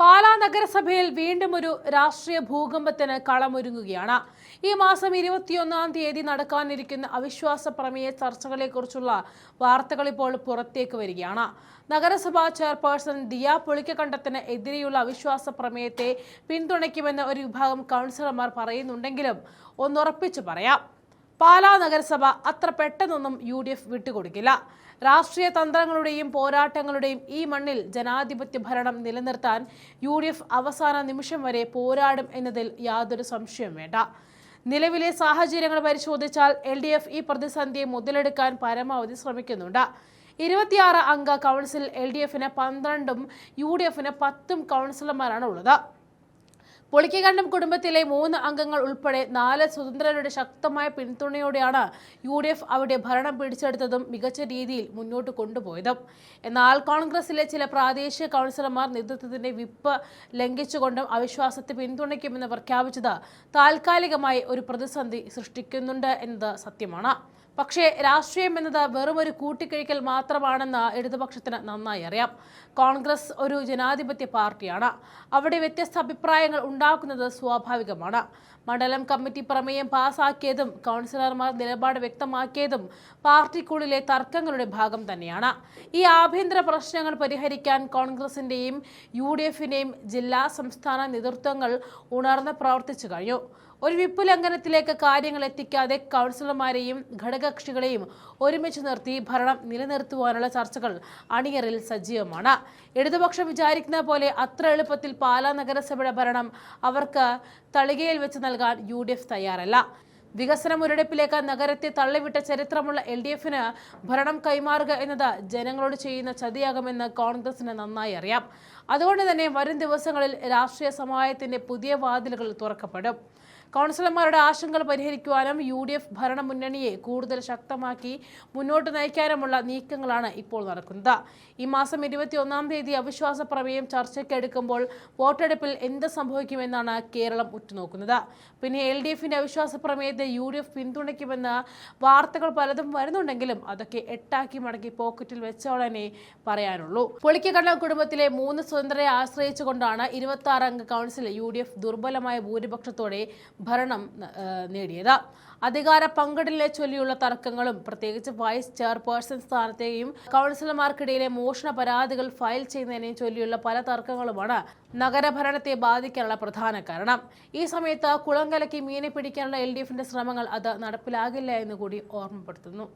പാലാ നഗരസഭയിൽ വീണ്ടും ഒരു രാഷ്ട്രീയ ഭൂകമ്പത്തിന് കളമൊരുങ്ങുകയാണ്. ഈ മാസം 21-ാം തീയതി നടക്കാനിരിക്കുന്ന അവിശ്വാസ പ്രമേയ ചർച്ചകളെക്കുറിച്ചുള്ള വാർത്തകൾ ഇപ്പോൾ പുറത്തേക്ക് വരികയാണ്. നഗരസഭാ ചെയർപേഴ്സൺ ദിയ പുളിക്കക്കണ്ടത്തിന് എതിരെയുള്ള അവിശ്വാസ പ്രമേയത്തെ പിന്തുണയ്ക്കുമെന്ന് ഒരു വിഭാഗം കൗൺസിലർമാർ പറയുന്നുണ്ടെങ്കിലും ഒന്നുറപ്പിച്ചു പറയാം, പാലാ നഗരസഭ അത്ര പെട്ടെന്നൊന്നും UDF വിട്ടുകൊടുക്കില്ല. രാഷ്ട്രീയ തന്ത്രങ്ങളുടെയും പോരാട്ടങ്ങളുടെയും ഈ മണ്ണിൽ ജനാധിപത്യ ഭരണം നിലനിർത്താൻ UDF അവസാന നിമിഷം വരെ പോരാടും എന്നതിൽ യാതൊരു സംശയവും വേണ്ട. നിലവിലെ സാഹചര്യങ്ങൾ പരിശോധിച്ചാൽ LDF ഈ പ്രതിസന്ധിയെ മുതലെടുക്കാൻ പരമാവധി ശ്രമിക്കുന്നുണ്ട്. 26 അംഗ കൗൺസിൽ LDF-ന് 12ഉം UDF-ന് 10ഉം കൗൺസിലർമാരാണ് ഉള്ളത്. പുളിക്കക്കണ്ടം കുടുംബത്തിലെ 3 അംഗങ്ങൾ ഉൾപ്പെടെ 4 സ്വതന്ത്രരുടെ ശക്തമായ പിന്തുണയോടെയാണ് UDF അവിടെ ഭരണം പിടിച്ചെടുത്തതും മികച്ച രീതിയിൽ മുന്നോട്ട് കൊണ്ടുപോയതും. എന്നാൽ കോൺഗ്രസിലെ ചില പ്രാദേശിക കൗൺസിലർമാർ നേതൃത്വത്തിന്റെ വിപ്പ് ലംഘിച്ചുകൊണ്ടും അവിശ്വാസത്തെ പിന്തുണയ്ക്കുമെന്ന് പ്രഖ്യാപിച്ചത് താൽക്കാലികമായി ഒരു പ്രതിസന്ധി സൃഷ്ടിക്കുന്നുണ്ട് എന്നത് സത്യമാണ്. പക്ഷേ രാഷ്ട്രീയം എന്നത് വെറും ഒരു കൂട്ടിക്കഴിക്കൽ മാത്രമാണെന്ന് ഇടതുപക്ഷത്തിന് നന്നായി അറിയാം. കോൺഗ്രസ് ഒരു ജനാധിപത്യ പാർട്ടിയാണ്. അവിടെ വ്യത്യസ്ത അഭിപ്രായങ്ങൾ ഉണ്ടാക്കുന്നത് സ്വാഭാവികമാണ്. മണ്ഡലം കമ്മിറ്റി പ്രമേയം പാസാക്കിയതും കൗൺസിലർമാർ നിലപാട് വ്യക്തമാക്കിയതും പാർട്ടിക്കുള്ളിലെ തർക്കങ്ങളുടെ ഭാഗം തന്നെയാണ്. ഈ ആഭ്യന്തര പ്രശ്നങ്ങൾ പരിഹരിക്കാൻ കോൺഗ്രസിന്റെയും UDF-ന്റെയും ജില്ലാ സംസ്ഥാന നേതൃത്വങ്ങൾ ഉണർന്ന് പ്രവർത്തിച്ചു കഴിഞ്ഞു. ഒരു വിപ്പ് ലംഘനത്തിലേക്ക് കാര്യങ്ങൾ എത്തിക്കാതെ കൗൺസിലർമാരെയും ഘടകകക്ഷികളെയും ഒരുമിച്ച് നിർത്തി ഭരണം നിലനിർത്തുവാനുള്ള ചർച്ചകൾ അണിയറിൽ സജീവമാണ്. ഇടതുപക്ഷം വിചാരിക്കുന്ന പോലെ അത്ര എളുപ്പത്തിൽ പാലാ നഗരസഭയുടെ ഭരണം അവർക്ക് തളികയിൽ വെച്ച് നൽകാൻ UDF തയ്യാറല്ല. വികസന മുരടിപ്പിലേക്ക് നഗരത്തെ തള്ളിവിട്ട ചരിത്രമുള്ള LDF-ന് ഭരണം കൈമാറുക എന്നത് ജനങ്ങളോട് ചെയ്യുന്ന ചതിയാകുമെന്ന് കോൺഗ്രസിന് നന്നായി അറിയാം. അതുകൊണ്ട് തന്നെ വരും ദിവസങ്ങളിൽ രാഷ്ട്രീയ സമവായത്തിന്റെ പുതിയ വാതിലുകൾ തുറക്കപ്പെടും. കൗൺസിലർമാരുടെ ആശങ്കകൾ പരിഹരിക്കുവാനും UDF ഭരണ മുന്നണിയെ കൂടുതൽ ശക്തമാക്കി മുന്നോട്ട് നയിക്കാനുമുള്ള നീക്കങ്ങളാണ് ഇപ്പോൾ നടക്കുന്നത്. ഈ മാസം 21-ാം തീയതി അവിശ്വാസ പ്രമേയം ചർച്ചയ്ക്ക് എടുക്കുമ്പോൾ വോട്ടെടുപ്പിൽ എന്ത് സംഭവിക്കുമെന്നാണ് കേരളം ഉറ്റുനോക്കുന്നത്. പിന്നെ LDF-ന്റെ അവിശ്വാസ പ്രമേയത്തെ UDF പിന്തുണയ്ക്കുമെന്ന് വാർത്തകൾ പലതും വരുന്നുണ്ടെങ്കിലും അതൊക്കെ എട്ടാക്കി മടക്കി പോക്കറ്റിൽ വെച്ചോളനെ പറയാനുള്ളൂ. പുളിക്കക്കണ്ടം കുടുംബത്തിലെ 3 സ്വതന്ത്രരെ ആശ്രയിച്ചുകൊണ്ടാണ് 26 അംഗ കൗൺസിൽ UDF ദുർബലമായ ഭൂരിപക്ഷത്തോടെ ഭരണം നേടിയത്. അധികാര പങ്കിടലിനെ ചൊല്ലിയുള്ള തർക്കങ്ങളും പ്രത്യേകിച്ച് വൈസ് ചെയർപേഴ്സൺ സ്ഥാനത്തെയും കൗൺസിലർമാർക്കിടയിലെ മോഷണ പരാതികൾ ഫയൽ ചെയ്യുന്നതിനെയും ചൊല്ലിയുള്ള പല തർക്കങ്ങളുമാണ് നഗരഭരണത്തെ ബാധിക്കാനുള്ള പ്രധാന കാരണം. ഈ സമയത്ത് കുളം കലക്കി മീനെ പിടിക്കാനുള്ള LDF-ന്റെ ശ്രമങ്ങൾ അത് നടപ്പിലാകില്ല എന്നുകൂടി ഓർമ്മപ്പെടുത്തുന്നു.